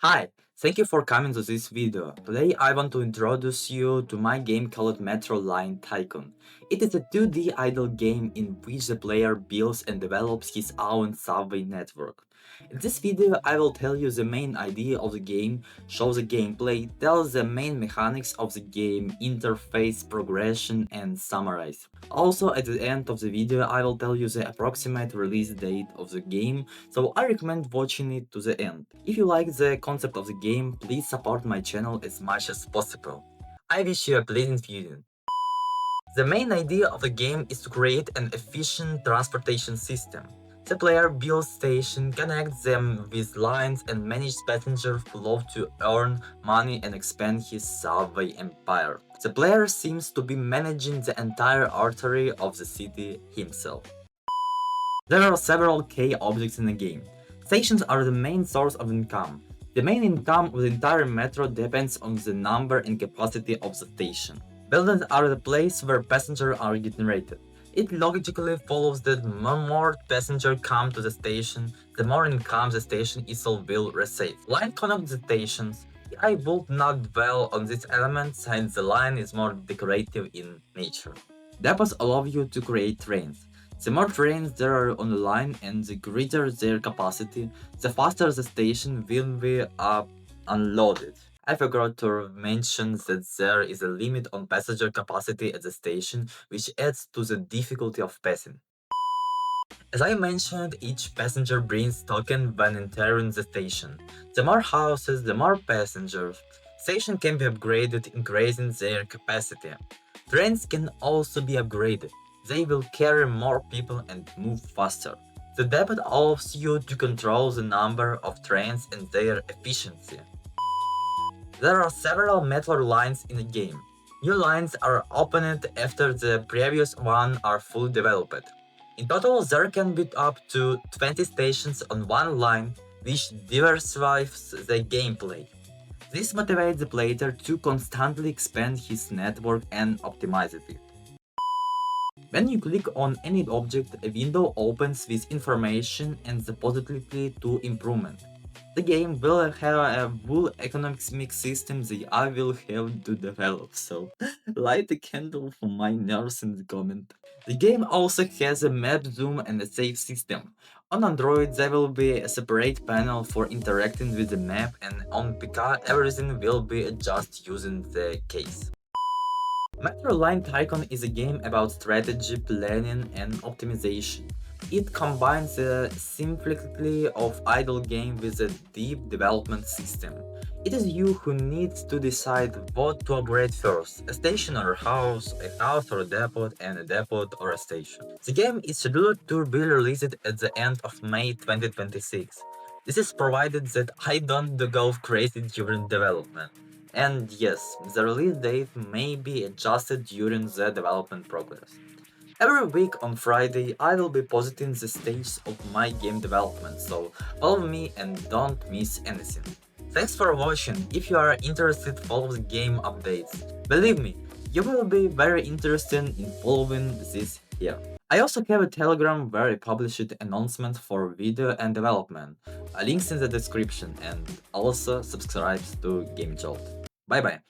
Hi, thank you for coming to this video. Today I want to introduce you to my game called Metro Line Tycoon. It is a 2D idle game in which the player builds and develops his own subway network. In this video I will tell you the main idea of the game, show the gameplay, tell the main mechanics of the game, interface, progression and summarize. Also at the end of the video I will tell you the approximate release date of the game, so I recommend watching it to the end. If you like the concept of the game, please support my channel as much as possible. I wish you a pleasant viewing. The main idea of the game is to create an efficient transportation system. The player builds stations, connects them with lines and manages passenger flow to earn money and expand his subway empire. The player seems to be managing the entire artery of the city himself. There are several key objects in the game. Stations are the main source of income. The main income of the entire metro depends on the number and capacity of the station. Buildings are the place where passengers are generated. It logically follows that the more passengers come to the station, the more income the station itself will receive. Line connects the stations. I would not dwell on this element since the line is more decorative in nature. Depots allow you to create trains. The more trains there are on the line and the greater their capacity, the faster the station will be unloaded. I forgot to mention that there is a limit on passenger capacity at the station, which adds to the difficulty of passing. As I mentioned, each passenger brings token when entering the station. The more houses, the more passengers. Station can be upgraded, increasing their capacity. Trains can also be upgraded. They will carry more people and move faster. The depot allows you to control the number of trains and their efficiency. There are several metro lines in the game. New lines are opened after the previous one are fully developed. In total, there can be up to 20 stations on one line, which diversifies the gameplay. This motivates the player to constantly expand his network and optimize it. When you click on any object, a window opens with information and the possibility to improvement. The game will have a full economic system that I will have to develop, so light a candle for my nerves in the comment. The game also has a map zoom and a save system. On Android there will be a separate panel for interacting with the map, and on PC everything will be adjusted using the case. Metro Line Tycoon is a game about strategy, planning, and optimization. It combines the simplicity of idle game with a deep development system. It is you who needs to decide what to upgrade first, a station or a house or a depot, and a depot or a station. The game is scheduled to be released at the end of May 2026. This is provided that I don't go crazy during development. And yes, the release date may be adjusted during the development progress. Every week on Friday I will be posting the stage of my game development, so follow me and don't miss anything. Thanks for watching. If you are interested, follow the game updates. Believe me, you will be very interested in following this here. I also have a Telegram where I publish announcements for video and development. Links in the description, and also subscribe to Game Jolt. Bye bye.